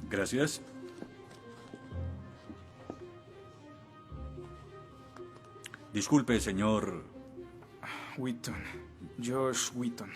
Gracias. Disculpe, señor... Wheaton. Josh Wheaton.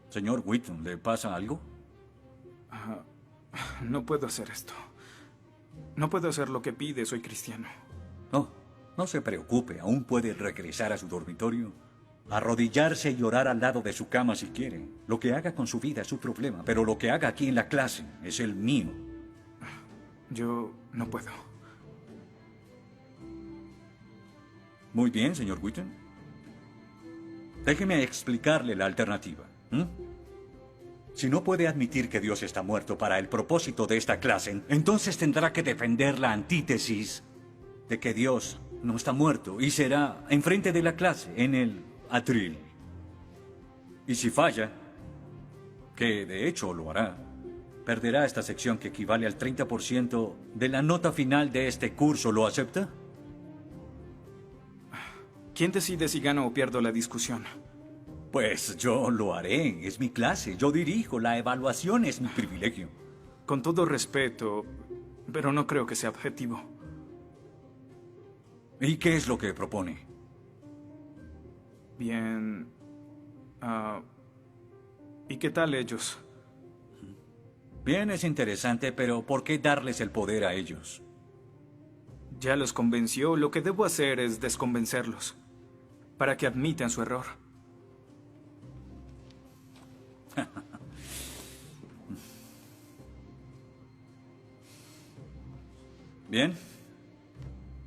Señor Wheaton, ¿le pasa algo? No puedo hacer esto. No puedo hacer lo que pide, soy cristiano. No, no se preocupe, aún puede regresar a su dormitorio, arrodillarse y orar al lado de su cama si quiere. Lo que haga con su vida es su problema, pero lo que haga aquí en la clase es el mío. Yo no puedo. Muy bien, señor Wheaton. Déjeme explicarle la alternativa. Si no puede admitir que Dios está muerto para el propósito de esta clase, entonces tendrá que defender la antítesis de que Dios no está muerto y será enfrente de la clase, en el atril. Y si falla, que de hecho lo hará, perderá esta sección que equivale al 30% de la nota final de este curso. ¿Lo acepta? ¿Quién decide si gano o pierdo la discusión? Pues yo lo haré. Es mi clase. Yo dirijo. La evaluación es mi privilegio. Con todo respeto, pero no creo que sea objetivo. ¿Y qué es lo que propone? Bien. ¿Y qué tal ellos? Bien, es interesante, pero ¿por qué darles el poder a ellos? Ya los convenció. Lo que debo hacer es desconvencerlos, para que admitan su error. Bien.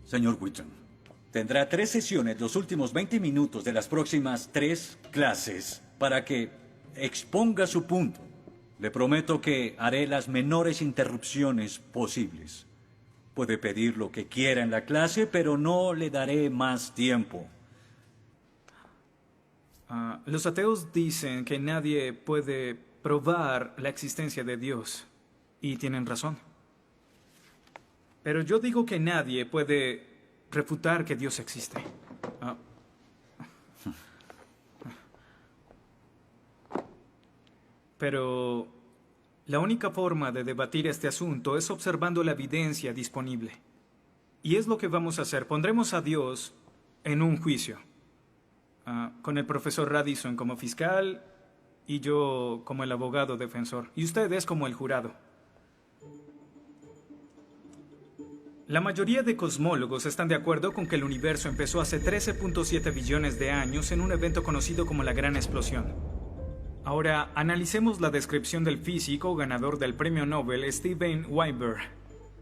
Señor Wheaton, tendrá 3 sesiones los últimos 20 minutos de las próximas 3 clases para que exponga su punto. Le prometo que haré las menores interrupciones posibles. Puede pedir lo que quiera en la clase, pero no le daré más tiempo. Los ateos dicen que nadie puede probar la existencia de Dios. Y tienen razón. Pero yo digo que nadie puede refutar que Dios existe. Pero la única forma de debatir este asunto es observando la evidencia disponible. Y es lo que vamos a hacer. Pondremos a Dios en un juicio. Con el profesor Radisson como fiscal y yo como el abogado defensor. Y ustedes como el jurado. La mayoría de cosmólogos están de acuerdo con que el universo empezó hace 13.7 billones de años en un evento conocido como la Gran Explosión. Ahora, analicemos la descripción del físico ganador del premio Nobel Steven Weinberg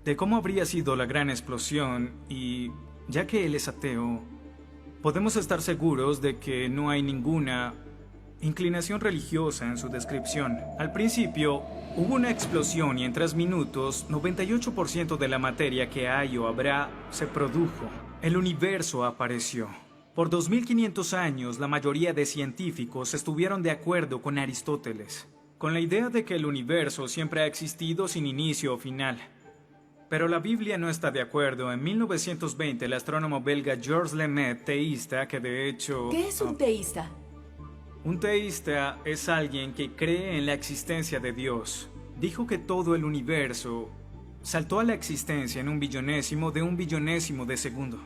de cómo habría sido la Gran Explosión y, ya que él es ateo, podemos estar seguros de que no hay ninguna inclinación religiosa en su descripción. Al principio, hubo una explosión y en 3 minutos, 98% de la materia que hay o habrá se produjo. El universo apareció. Por 2500 años, la mayoría de científicos estuvieron de acuerdo con Aristóteles, con la idea de que el universo siempre ha existido sin inicio o final. Pero la Biblia no está de acuerdo. En 1920, el astrónomo belga Georges Lemaitre, teísta, que de hecho... ¿Qué es un teísta? Un teísta es alguien que cree en la existencia de Dios. Dijo que todo el universo saltó a la existencia en un billonésimo de segundo.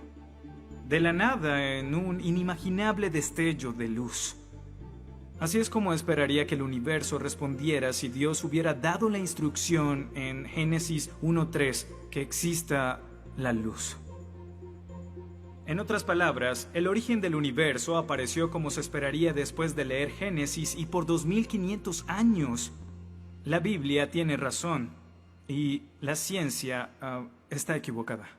De la nada, en un inimaginable destello de luz. Así es como esperaría que el universo respondiera si Dios hubiera dado la instrucción en Génesis 1:3 que exista la luz. En otras palabras, el origen del universo apareció como se esperaría después de leer Génesis y por 2500 años. La Biblia tiene razón y la ciencia está equivocada.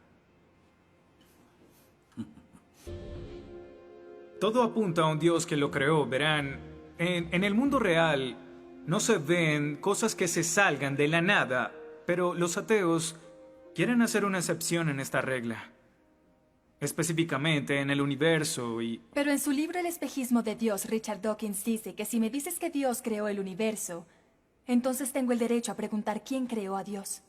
Todo apunta a un Dios que lo creó, verán. En el mundo real no se ven cosas que se salgan de la nada, pero los ateos quieren hacer una excepción en esta regla. Específicamente en el universo y... Pero en su libro El espejismo de Dios, Richard Dawkins dice que si me dices que Dios creó el universo, entonces tengo el derecho a preguntar quién creó a Dios.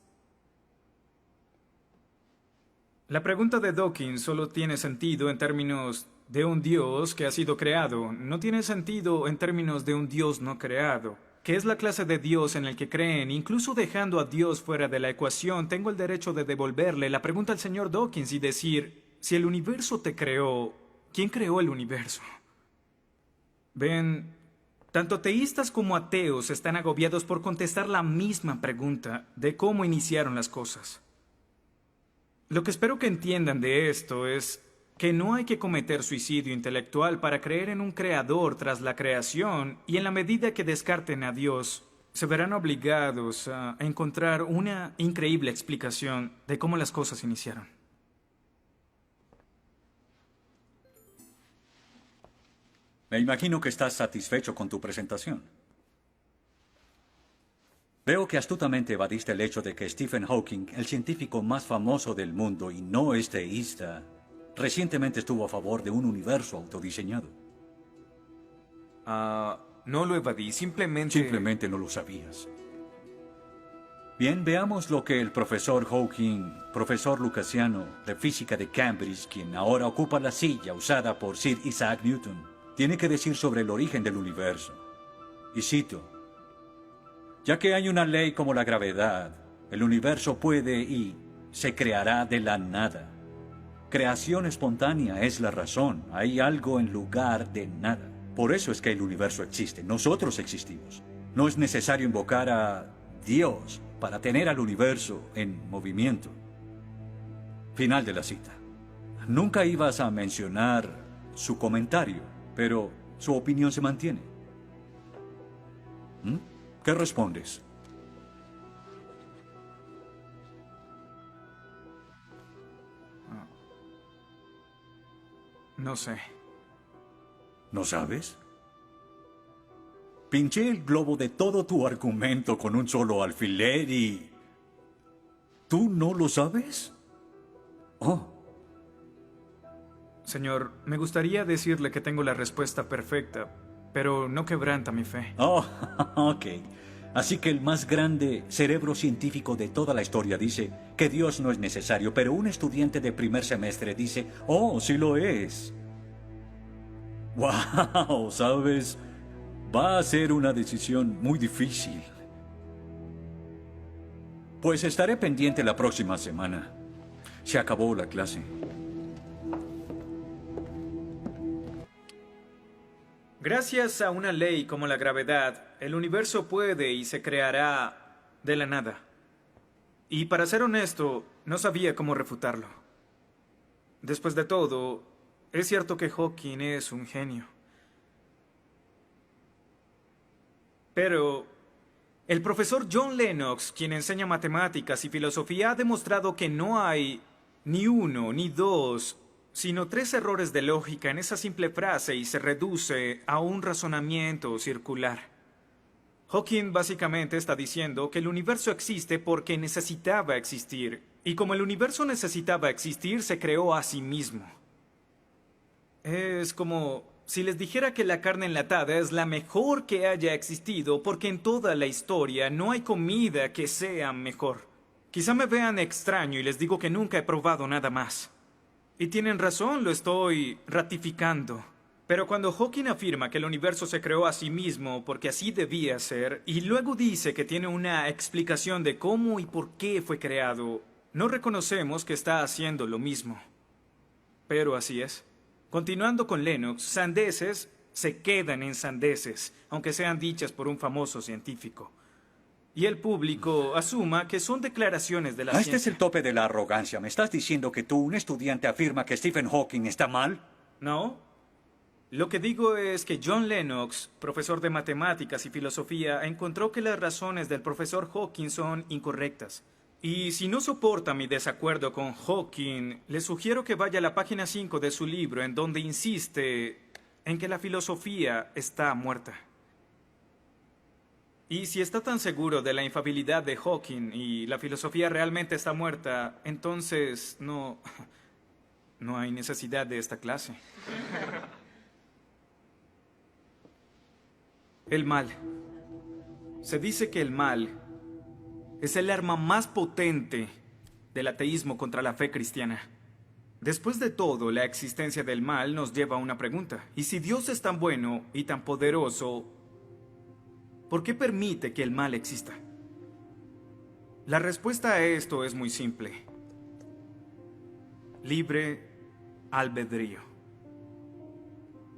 La pregunta de Dawkins solo tiene sentido en términos de un Dios que ha sido creado. No tiene sentido en términos de un Dios no creado. que es la clase de Dios en el que creen, incluso dejando a Dios fuera de la ecuación, tengo el derecho de devolverle la pregunta al señor Dawkins y decir, si el universo te creó, ¿quién creó el universo? Ven, tanto teístas como ateos están agobiados por contestar la misma pregunta de cómo iniciaron las cosas. Lo que espero que entiendan de esto es que no hay que cometer suicidio intelectual para creer en un creador tras la creación, y en la medida que descarten a Dios, se verán obligados a encontrar una increíble explicación de cómo las cosas iniciaron. Me imagino que estás satisfecho con tu presentación. Veo que astutamente evadiste el hecho de que Stephen Hawking, el científico más famoso del mundo y no es teísta, recientemente estuvo a favor de un universo autodiseñado. No lo evadí, simplemente... Simplemente no lo sabías. Bien, veamos lo que el profesor Hawking, profesor lucasiano de física de Cambridge, quien ahora ocupa la silla usada por Sir Isaac Newton, tiene que decir sobre el origen del universo. Y cito: ya que hay una ley como la gravedad, el universo puede y se creará de la nada. Creación espontánea es la razón. Hay algo en lugar de nada. Por eso es que el universo existe. Nosotros existimos. No es necesario invocar a Dios para tener al universo en movimiento. Final de la cita. Nunca ibas a mencionar su comentario, pero su opinión se mantiene. ¿Qué respondes? No sé. ¿No sabes? Pinché el globo de todo tu argumento con un solo alfiler y... ¿tú no lo sabes? Oh. Señor, me gustaría decirle que tengo la respuesta perfecta, pero no quebranta mi fe. Oh, ok. Así que el más grande cerebro científico de toda la historia dice que Dios no es necesario, pero un estudiante de primer semestre dice, oh, sí lo es. Wow, ¿sabes? Va a ser una decisión muy difícil. Pues estaré pendiente la próxima semana. Se acabó la clase. Gracias a una ley como la gravedad, el universo puede y se creará de la nada. Y para ser honesto, no sabía cómo refutarlo. Después de todo, es cierto que Hawking es un genio. Pero el profesor John Lennox, quien enseña matemáticas y filosofía, ha demostrado que no hay ni uno ni dos, sino 3 errores de lógica en esa simple frase y se reduce a un razonamiento circular. Hawking básicamente está diciendo que el universo existe porque necesitaba existir, y como el universo necesitaba existir, se creó a sí mismo. Es como si les dijera que la carne enlatada es la mejor que haya existido porque en toda la historia no hay comida que sea mejor. Quizá me vean extraño y les digo que nunca he probado nada más. Y tienen razón, lo estoy ratificando. Pero cuando Hawking afirma que el universo se creó a sí mismo porque así debía ser, y luego dice que tiene una explicación de cómo y por qué fue creado, no reconocemos que está haciendo lo mismo. Pero así es. Continuando con Lennox, sandeces se quedan en sandeces, aunque sean dichas por un famoso científico. Y el público asuma que son declaraciones de la ciencia. Este es el tope de la arrogancia. ¿Me estás diciendo que tú, un estudiante, afirma que Stephen Hawking está mal? No. Lo que digo es que John Lennox, profesor de matemáticas y filosofía, encontró que las razones del profesor Hawking son incorrectas. Y si no soporta mi desacuerdo con Hawking, le sugiero que vaya a la página 5 de su libro, en donde insiste en que la filosofía está muerta. Y si está tan seguro de la infalibilidad de Hawking y la filosofía realmente está muerta, entonces no hay necesidad de esta clase. El mal. Se dice que el mal es el arma más potente del ateísmo contra la fe cristiana. Después de todo, la existencia del mal nos lleva a una pregunta. ¿Y si Dios es tan bueno y tan poderoso, ¿por qué permite que el mal exista? La respuesta a esto es muy simple. Libre albedrío.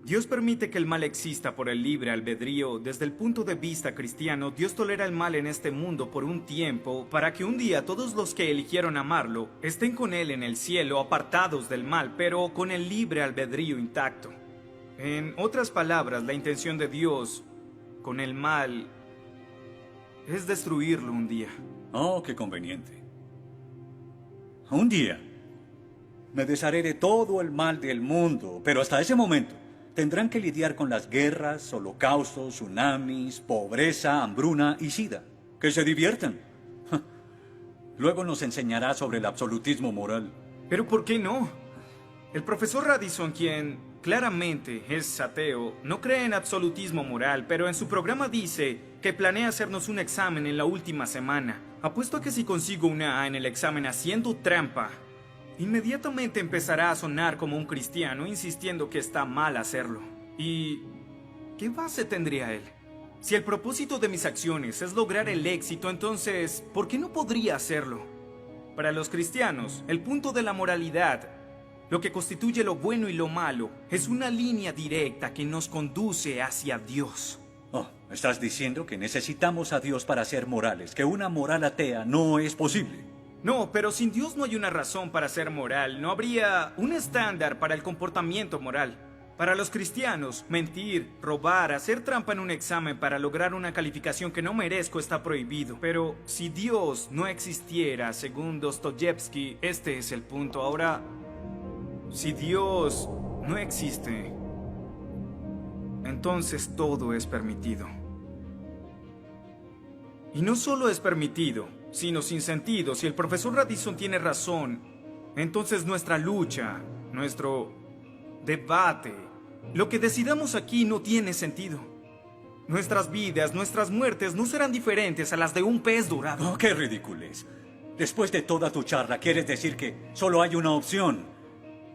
Dios permite que el mal exista por el libre albedrío. Desde el punto de vista cristiano, Dios tolera el mal en este mundo por un tiempo para que un día todos los que eligieron amarlo estén con Él en el cielo, apartados del mal, pero con el libre albedrío intacto. En otras palabras, la intención de Dios con el mal es destruirlo un día. Oh, qué conveniente. Un día me desharé de todo el mal del mundo, pero hasta ese momento tendrán que lidiar con las guerras, holocaustos, tsunamis, pobreza, hambruna y sida. Que se diviertan. Luego nos enseñará sobre el absolutismo moral. ¿Pero por qué no? El profesor Radisson, quien claramente es ateo, no cree en absolutismo moral, pero en su programa dice que planea hacernos un examen en la última semana. Apuesto a que si consigo una A en el examen haciendo trampa, inmediatamente empezará a sonar como un cristiano insistiendo que está mal hacerlo. ¿Y qué base tendría él? Si el propósito de mis acciones es lograr el éxito, entonces, ¿por qué no podría hacerlo? Para los cristianos, el punto de la moralidad, lo que constituye lo bueno y lo malo, es una línea directa que nos conduce hacia Dios. Oh, estás diciendo que necesitamos a Dios para ser morales, que una moral atea no es posible. No, pero sin Dios no hay una razón para ser moral, no habría un estándar para el comportamiento moral. Para los cristianos, mentir, robar, hacer trampa en un examen para lograr una calificación que no merezco está prohibido. Pero si Dios no existiera, según Dostoyevsky, este es el punto. Ahora, si Dios no existe, entonces todo es permitido. Y no solo es permitido, sino sin sentido. Si el profesor Radisson tiene razón, entonces nuestra lucha, nuestro debate, lo que decidamos aquí no tiene sentido. Nuestras vidas, nuestras muertes no serán diferentes a las de un pez dorado. Oh, qué ridiculez. Después de toda tu charla, ¿quieres decir que solo hay una opción?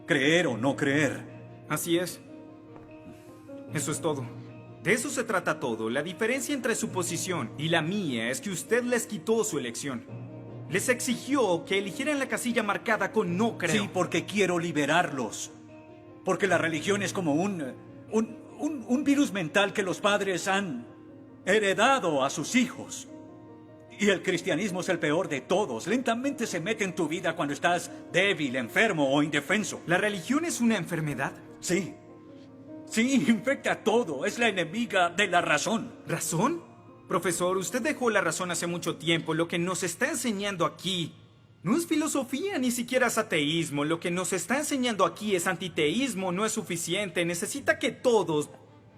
Creer o no creer. Así es. Eso es todo. De eso se trata todo. La diferencia entre su posición y la mía es que usted les quitó su elección. Les exigió que eligieran la casilla marcada con no creo. Sí, porque quiero liberarlos. Porque la religión es como un virus mental que los padres han heredado a sus hijos. Y el cristianismo es el peor de todos. Lentamente se mete en tu vida cuando estás débil, enfermo o indefenso. ¿La religión es una enfermedad? Sí. Sí, infecta todo. Es la enemiga de la razón. ¿Razón? Profesor, usted dejó la razón hace mucho tiempo. Lo que nos está enseñando aquí no es filosofía, ni siquiera es ateísmo. Lo que nos está enseñando aquí es antiteísmo. No es suficiente. Necesita que todos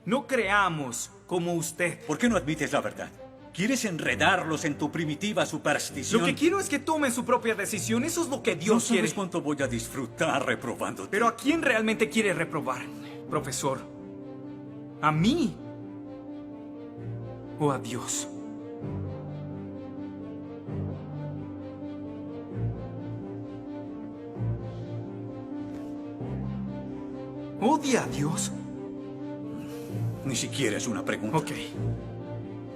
no creamos como usted. ¿Por qué no admites la verdad? ¿Quieres enredarlos en tu primitiva superstición? Lo que quiero es que tomen su propia decisión. Eso es lo que Dios no sabes quiere. cuánto voy a disfrutar reprobándote. Pero ¿a quién realmente quiere reprobar, profesor? ¿A mí? ¿O a Dios? ¿Odia a Dios? Ni siquiera es una pregunta. Ok.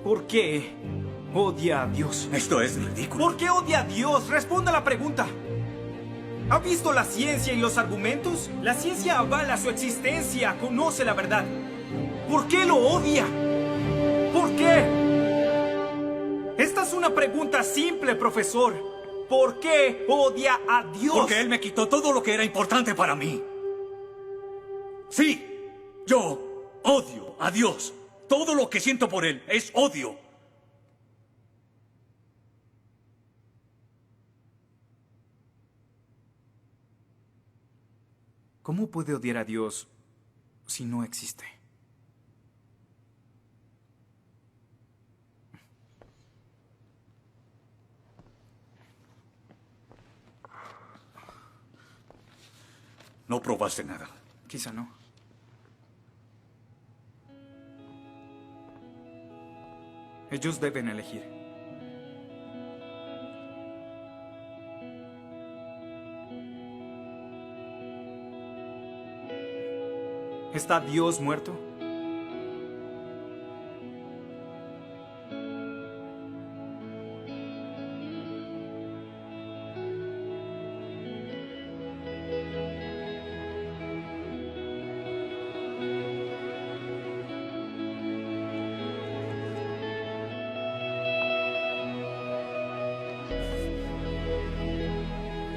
¿Por qué odia a Dios? Esto es ridículo. ¿Por qué odia a Dios? Responda la pregunta. ¿Ha visto la ciencia y los argumentos? La ciencia avala su existencia, conoce la verdad. ¿Por qué lo odia? ¿Por qué? Esta es una pregunta simple, profesor. ¿Por qué odia a Dios? Porque Él me quitó todo lo que era importante para mí. Sí, yo odio a Dios. Todo lo que siento por Él es odio. ¿Cómo puede odiar a Dios si no existe? No probaste nada. Quizá no. Ellos deben elegir. ¿Está Dios muerto?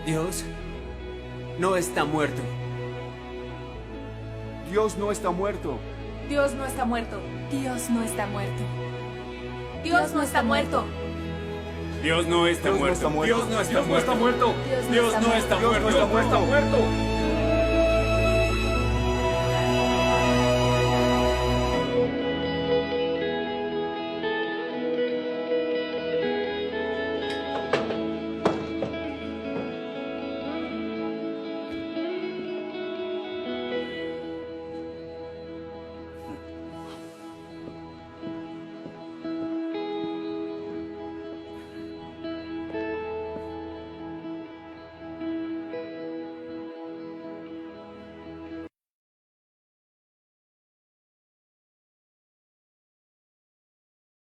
Dios no está muerto. Dios no está muerto. Dios no está muerto. Dios no está muerto. Dios no está muerto. Dios no está Dios no muerto. está muerto. Dios no está muerto. Dios no está muerto. Dios no está muerto.